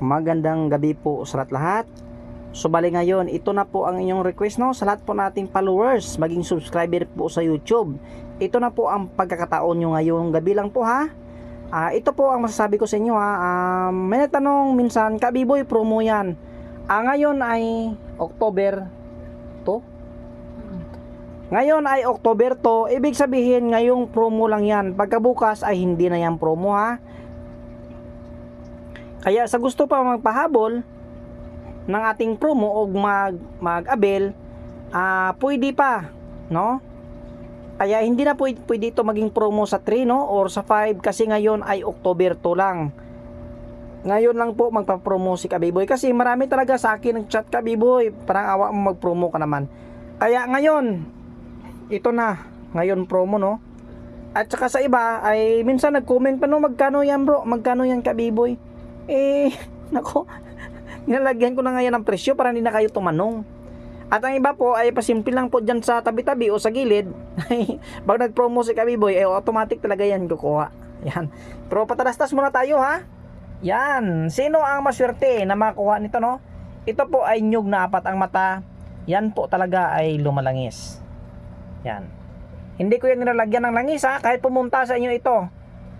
Magandang gabi po sa lahat. So bali ngayon, ito na po ang inyong request no sa lahat po nating followers, maging subscriber po sa YouTube. Ito na po ang pagkakataon nyo ngayong gabi lang po ha. Ito po ang masasabi ko sa inyo ha. May nagtanong minsan, Kabiboy, promo yan. Ngayon ay October to. Ngayon ay October to, ibig sabihin ngayong promo lang yan. Pagkabukas ay hindi na yan promo ha. Kaya sa gusto pa magpahabol ng ating promo o mag-abel, pwede pa, no? Kaya hindi na pwede ito maging promo sa 3 no or sa 5 kasi ngayon ay October 2 lang. Ngayon lang po magpa-promo si Kabiboy kasi marami talaga sa akin nag-chat, Kabiboy, parang awa mo mag-promo ka naman. Kaya ngayon, ito na, ngayon promo no. At saka sa iba ay minsan nag-comment pa no, magkano yan bro, magkano yan Kabiboy. Nako, nilalagyan ko na ngayon ng presyo para hindi na kayo tumanong. At ang iba po ay pasimple lang po dyan sa tabi-tabi o sa gilid. Pag nag-promo si Kabiboy, automatic talaga yan kukuha. Yan. Pero patalastas muna tayo ha. Yan. Sino ang maswerte na makakuha nito no? Ito po ay nyug na 4 ang mata. Yan po talaga ay lumalangis. Yan. Hindi ko yan nilalagyan ng langis ha. Kahit pumunta sa inyo ito,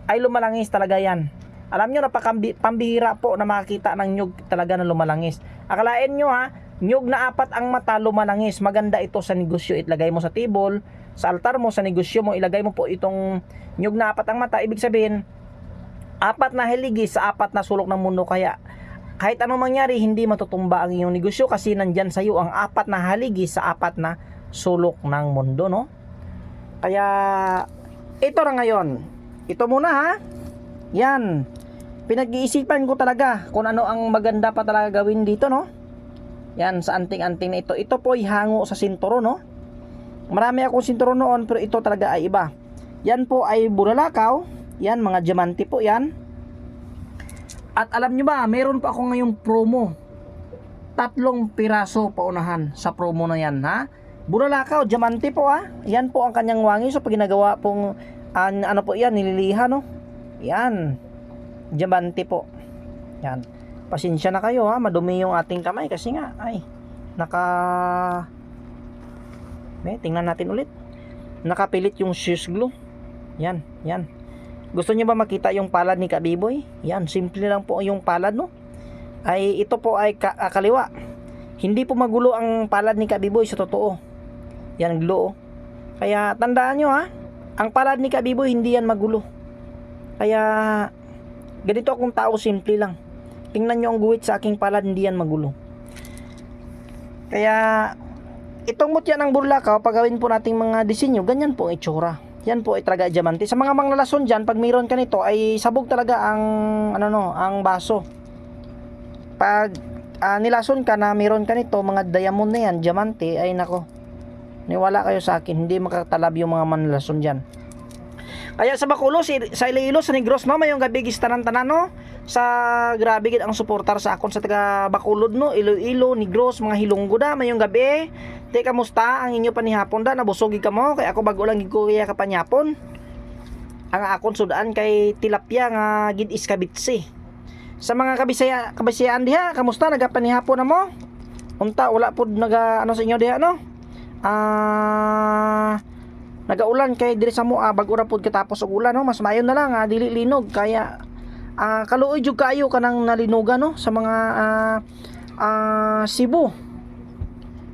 ay lumalangis talaga yan. Alam nyo, pambihira po na makakita ng nyug talaga na lumalangis. Akalain nyo ha, nyug na 4 ang mata lumalangis. Maganda ito sa negosyo. Ilagay mo sa table, sa altar mo, sa negosyo mo, ilagay mo po itong nyug na 4 ang mata. Ibig sabihin, 4 na haligi sa 4 na sulok ng mundo. Kaya kahit anong mangyari, hindi matutumba ang iyong negosyo kasi nandyan sa iyo ang 4 na haligi sa 4 na sulok ng mundo, no? Kaya ito na ngayon. Ito muna ha. Yan. Pinag-iisipan ko talaga kung ano ang maganda pa talaga gawin dito, no? Yan, sa anting-anting na ito. Ito po ay hango sa sinturo, no? Marami akong sinturo noon, pero ito talaga ay iba. Yan po ay bulalakaw. Yan, mga diamante po yan. At alam nyo ba, meron pa ako ngayong promo. 3 piraso paunahan sa promo na yan, ha? Bulalakaw, diamante po, ha? Yan po ang kanyang wangi. So, pag ginagawa pong, ano po yan, nililiha, no? Yan. Diamante po. Yan. Pasensya na kayo ha, madumi yung ating kamay kasi nga ay tingnan natin ulit. Nakapilit yung shoes glue. Yan, yan. Gusto niyo ba makita yung palad ni Kabiboy? Yan, simple lang po yung palad no. Ay ito po ay kaliwa. Hindi po magulo ang palad ni Kabiboy sa totoo. Yan glue. Kaya tandaan niyo ha, ang palad ni Kabiboy hindi yan magulo. Kaya ganito akong tao, simple lang. Tingnan nyo ang guhit sa aking palad, hindi yan magulo. Kaya itong mutya ng burlakaw, pag gawin po nating mga disenyo, ganyan po ang itsura. Yan po ay talaga diamante. Sa mga manglalason dyan, pag mayroon ka nito, ay sabog talaga ang ang baso. Pag nilason ka na mayroon ka nito, mga diamond na yan, diamante, ay nako, niwala kayo sa akin, hindi makatalab yung mga manlalason dyan. Kaya sa Bacolod, sa Iloilo, sa Negros, no, mayong gabi gistanan-tanan, no, sa grabe gid ang suportar sa akon sa taga Bacolod, no, Iloilo, Negros, mga Hilonggo da, mayong gabi. Te, kamusta ang inyo panihapon da? Nabusog ka mo? Kaya ako bago lang gid ko kaya kapanyapon. Ang akon sudaan kay tilapia nga gid iskabitsi. Sa mga kabisayaan diha, kamusta nagapanihapon na mo? Unta wala pod naga sa inyo diha, no? Nagaulan kay diri sa mo bag ura pod katapos og ulan no, mas mayon na lang dili linog kaya kaluoy jud kaayo kanang nalinugan no sa mga Cebu.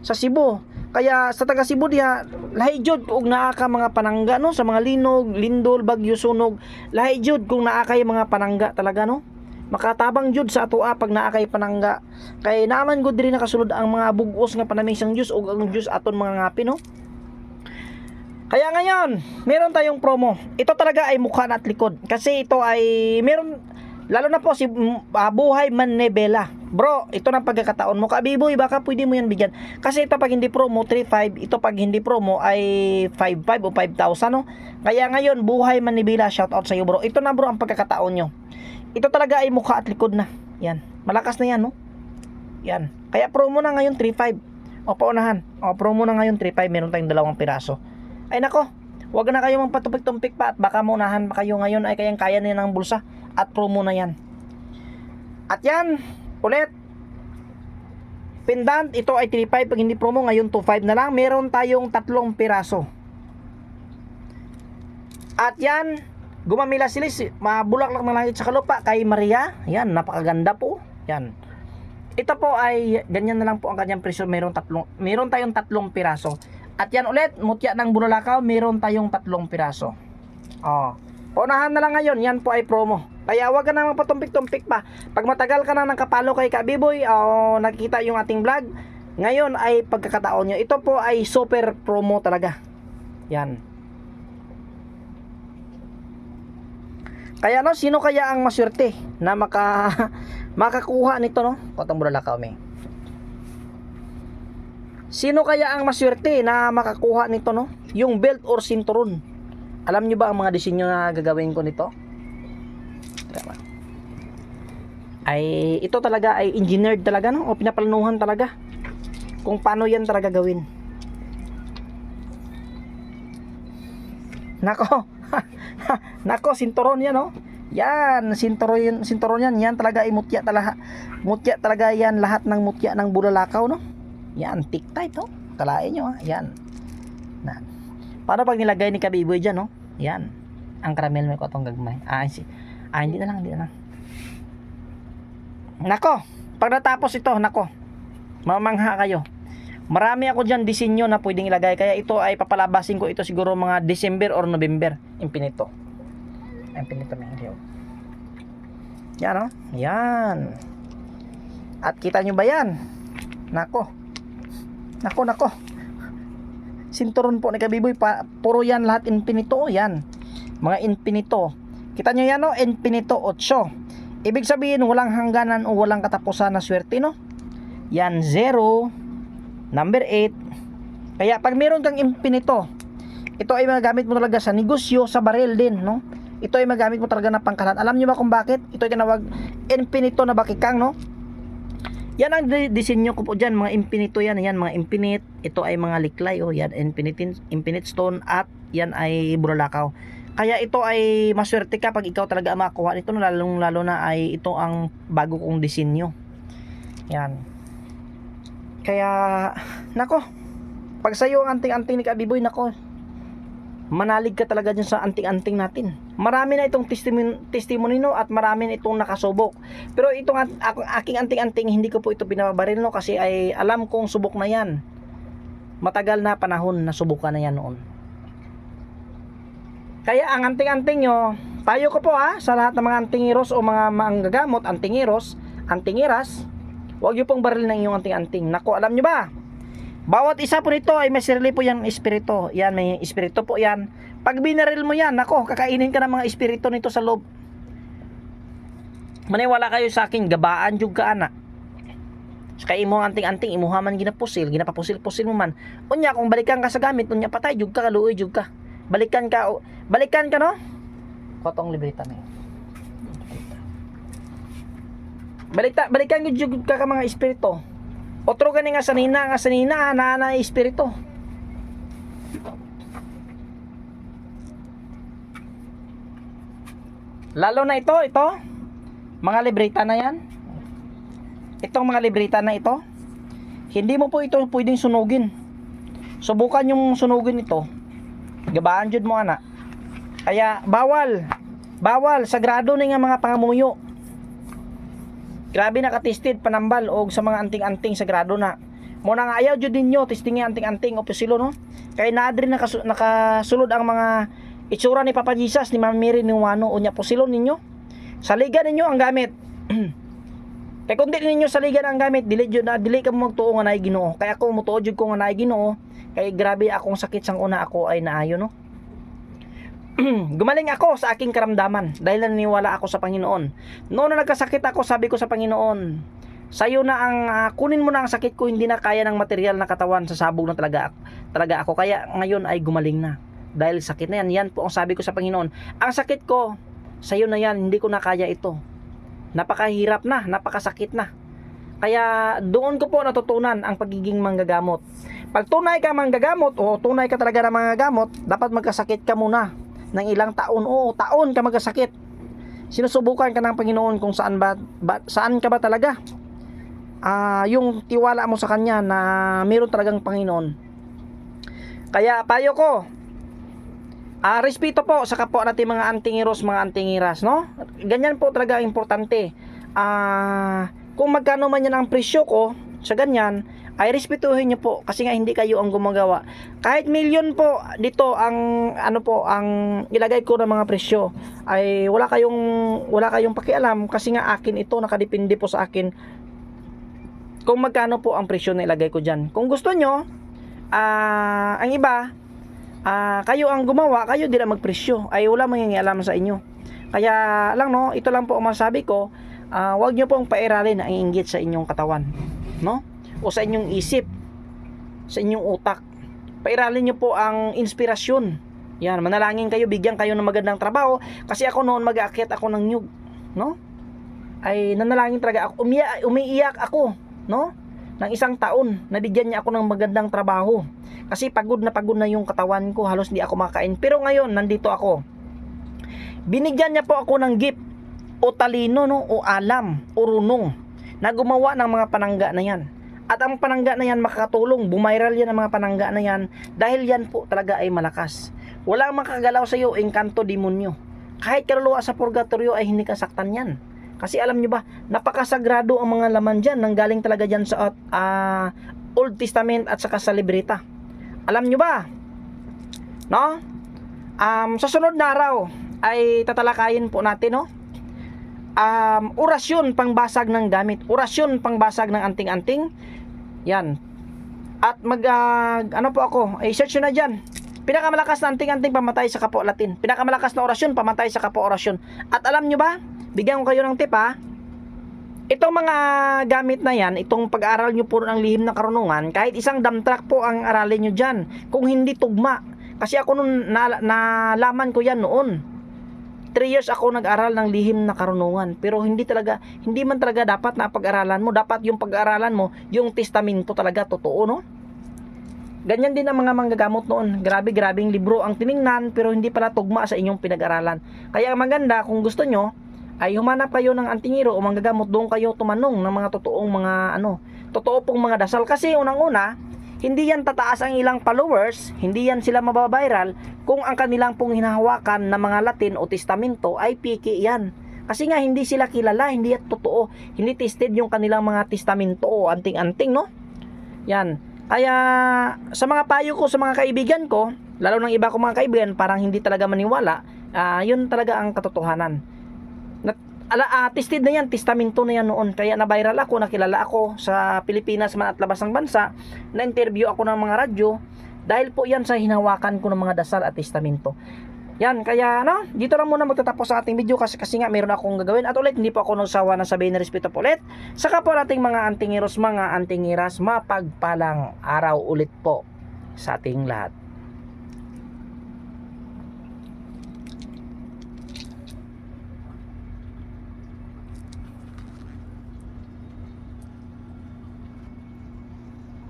Sa Cebu kaya sa taga Cebu diha lahi jud og naa ka mga panangga no sa mga linog, lindol, bagyo, sunog, lahi jud kung naa kay mga panangga talaga no. Makatabang jud sa atoa pag naa kay panangga. Kay naaman gud diri nakasulod ang mga bug-os nga panamisang Dios ug ang Dios aton mga ngapi no. Kaya ngayon, meron tayong promo. Ito talaga ay mukha at likod. Kasi ito ay meron, lalo na po si Buhay Manebela. Bro, ito na pagkakataon mo. Kabiboy, baka pwede mo yan bigyan. Kasi ito pag hindi promo, 3.5. Ito pag hindi promo ay 5.5 o 5,000 no. Kaya ngayon, Buhay Manebela, shout out sa iyo bro. Ito na bro ang pagkakataon nyo. Ito talaga ay mukha at likod na. Yan, malakas na yan no. Yan, kaya promo na ngayon 3.5. O paunahan. O promo na ngayon 3.5. Meron tayong 2 piraso. Ay nako, Huwag na kayo magpatumpik-tumpik pa at baka maunahan pa kayo ngayon ay kayang-kaya na ng bulsa at promo na yan. At yan, ulit, pendant, ito ay 3.5 pag hindi promo, ngayon 2.5 na lang. Meron tayong 3 piraso. At yan, gumamila silis, mabulaklak na langit sa lupa kay Maria. Yan, napakaganda po. Yan. Ito po ay ganyan na lang po ang kanyang presyo. Meron tayong 3 piraso. At yan ulit, mutya ng bulalakaw, meron tayong 3 piraso. Oh. Unahan na lang ngayon, yan po ay promo. Kaya wag ka na magpatumpik-tumpik pa. Pag matagal ka na nakapalo kay Kabiboy o nakikita yung ating vlog, ngayon ay pagkakataon nyo. Ito po ay super promo talaga. Yan. Kaya no, sino kaya ang maswerte na makakuha nito, no? Potong bulalakaw, may. Sino kaya ang maswerte na makakuha nito, no? Yung belt or sinturon. Alam nyo ba ang mga disenyo na gagawin ko nito? Ay, ito talaga ay engineered talaga, no? O pinaplanuhan talaga kung paano yan talaga gawin. Nako. Nako, sinturon yan, no? Yan, sinturon yan. Yan talaga ay mutya talaga yan, lahat ng mutya ng bulalakaw, no? Yan, thick tight, no? Kalain nyo, ha? Yan. Na. Paano pag nilagay ni Kabiboy dyan, no? Yan. Ang caramel may kotong gagmay. Hindi na lang. Nako, pag natapos ito, nako, mamangha kayo. Marami ako dyan disenyo na pwedeng ilagay. Kaya ito ay papalabasin ko ito siguro mga December or November. Infinito may hiliw. Yan, no? Yan. At kita nyo ba yan? Nako. Sinturon po ni Kabiboy, puro yan lahat infinito. Yan, mga infinito. Kita nyo yan, no? Infinito 8. Ibig sabihin walang hangganan o walang katapusan na swerte, no? Yan, 0, number 8. Kaya pag meron kang infinito, ito ay magagamit mo talaga sa negosyo, sa baril din, no? Ito ay magamit mo talaga na pangkalan. Alam nyo ba kung bakit? Ito ay tinawag infinito na bakikang, no? Yan ang disenyo ko po dyan, mga infinito yan, mga infinite. Ito ay mga liklay, oh, yan, infinite stone, at yan ay bulalakaw. Kaya ito ay maswerte ka pag ikaw talaga makuha nito, lalo na ay ito ang bago kong disenyo. Yan. Kaya, nako, pag sa'yo ang anting-anting ni Kabiboy, nako, manalig ka talaga dyan sa anting-anting natin. Marami na itong testimony, no, at marami na itong nakasubok. Pero itong aking anting-anting, hindi ko po ito binabaril, no, kasi ay alam kong subok na yan. Matagal na panahon na subukan na yan noon. Kaya ang anting-anting nyo, tayo ko po, sa lahat ng mga antingiros o mga manggagamot, antingiras, huwag nyo pong baril ng iyong anting-anting. Nako, alam nyo ba? Bawat isa po nito ay may sarili po yung espiritu. Yan, may espiritu po yan. Pag binaril mo yan, nako, kakainin ka ng mga espiritu nito sa loob. Maniwala kayo sa akin, gabaan jud ka, ana. Kaya imo anting-anting, imuha man ginapapusil-pusil mo man. Unya, kung balikan ka sa gamit, unya patay jud ka, kaluoy jud ka. Balikan ka, no? Kotong libreta na yun. Balikan jud ka mga espiritu. Otro gani nga sanina na espiritu. Lalo na ito, mga libreta na yan. Itong mga libreta na ito, hindi mo po ito pwedeng sunugin. Subukan yung sunugin ito. Gabaan jud mo, ana. Kaya bawal sagrado ni nga mga pangamuyo. Grabe nakatested panambal og sa mga anting-anting sagrado na. Mo na nga ayaw jud ninyo testingi anting-anting o pusilo, no. Kay naadri nakasulod ang mga itsura ni Papa Jesus, ni Ma'am Mary, ni Wano, unya pusilo ninyo. Saligan ninyo ang gamit. Kay kung di ninyo saligan ang gamit, dili ka mo magtuo nga naay Ginoo. Kaya ako mutuo jud ko nga naay Ginoo. Kay grabe akong sakit sang una, ako ay naayo, no. Gumaling ako sa aking karamdaman dahil naniniwala ako sa Panginoon. Noon na nagkasakit ako, sabi ko sa Panginoon, sa'yo na ang kunin mo na ang sakit ko, hindi na kaya ng material na katawan, sasabog na talaga ako. Kaya ngayon ay gumaling na dahil sakit na yan. Yan po ang sabi ko sa Panginoon, ang sakit ko sa'yo na yan, hindi ko na kaya ito. Napakahirap na, napakasakit na. Kaya doon ko po natutunan ang pagiging manggagamot. Pag tunay ka manggagamot o tunay ka talaga na manggagamot, dapat magkasakit ka muna ng ilang taon. Oo, taon ka magkasakit. sinusubukan ka ng Panginoon kung saan saan ka ba talaga. Yung tiwala mo sa Kanya na mayroon talagang Panginoon. Kaya payo ko, respeto po sa kapwa natin mga antingiros, mga antingiras, no? Ganyan po talaga importante. Kung magkano man yan ang presyo ko sa ganyan, ay respetuhin niyo po kasi nga hindi kayo ang gumagawa. Kahit milyon po dito ang ang ilagay ko ng mga presyo, ay wala kayong pakialam kasi nga akin ito, nakadepende po sa akin kung magkano po ang presyo na ilagay ko diyan. Kung gusto nyo, ang iba, kayo ang gumawa, kayo din ang magpresyo, ay wala mangingialam sa inyo. Kaya lang, no, ito lang po ang masabi ko, huwag nyo pong pairalin ang inggit sa inyong katawan, no? O sa inyong isip, sa inyong utak. Pairalin nyo po ang inspirasyon. Yan, manalangin kayo, bigyan kayo ng magandang trabaho. Kasi ako noon mag-aakyat ako ng nyug, no? Ay nanalangin talaga ako, umiiyak ako, no? Ng isang taon, nabigyan niya ako ng magandang trabaho. Kasi pagod na yung katawan ko, halos di ako makain. Pero ngayon, nandito ako. Binigyan niya po ako ng gift, o talino, no? O alam, o runong, na gumawa ng mga panangga na yan. At ang panangga na yan makakatulong, bumiral yan ang mga panangga na yan, dahil yan po talaga ay malakas. Walang makagalaw sa iyo, engkanto demonyo. Kahit kaluluwa sa purgatorio ay hindi kasaktan yan. Kasi alam nyo ba, napakasagrado ang mga laman dyan, nanggaling talaga dyan sa Old Testament at saka sa libreta. Alam nyo ba, no? Sa sunod na araw ay tatalakayin po natin, no? Orasyon pangbasag ng gamit, orasyon pangbasag ng anting-anting. Yan. At ano po ako, ay search nyo na dyan. Pinakamalakas na anting-anting pamatay sa kapwa Latin. Pinakamalakas na orasyon pamatay sa kapwa orasyon. At alam nyo ba, bigyan ko kayo ng tip, itong mga gamit na yan, itong pag-aaral nyo po ng lihim ng karunungan, kahit isang dump truck po ang aralin nyo dyan, kung hindi tugma. Kasi ako nung nalaman ko yan noon. 3 years ako nag-aral ng lihim na karunungan, pero hindi man talaga dapat na pag-aralan mo. Dapat yung pag-aralan mo, yung testamento talaga totoo, no? Ganyan din ang mga manggagamot noon. Grabing libro ang tiningnan, pero hindi pala tugma sa inyong pinag-aralan. Kaya maganda, kung gusto nyo, ay humanap kayo ng antingiro o manggagamot, doon kayo tumanong ng mga totoong mga totoo pong mga dasal. Kasi unang-una, hindi yan tataas ang ilang followers, hindi yan sila mababiral kung ang kanilang pong hinahawakan na mga Latin o testamento ay piki yan. Kasi nga hindi sila kilala, hindi yan totoo, hindi tested yung kanilang mga testamento o anting-anting, no? Yan. Kaya sa mga payo ko sa mga kaibigan ko, lalo ng iba ko mga kaibigan, parang hindi talaga maniwala, yun talaga ang katotohanan. Tested na yan, testamento na yan noon. Kaya na-viral ako, nakilala ako sa Pilipinas man at labas ng bansa, na-interview ako ng mga radyo, dahil po yan sa hinawakan ko ng mga dasal at testamento. Yan, kaya dito lang muna magtatapos sa ating video kasi nga meron akong gagawin. At ulit, hindi po ako nagsawa na sabihin na respeto po ulit. Saka po nating mga antingiros, mga antingiras, mapagpalang araw ulit po sa ating lahat.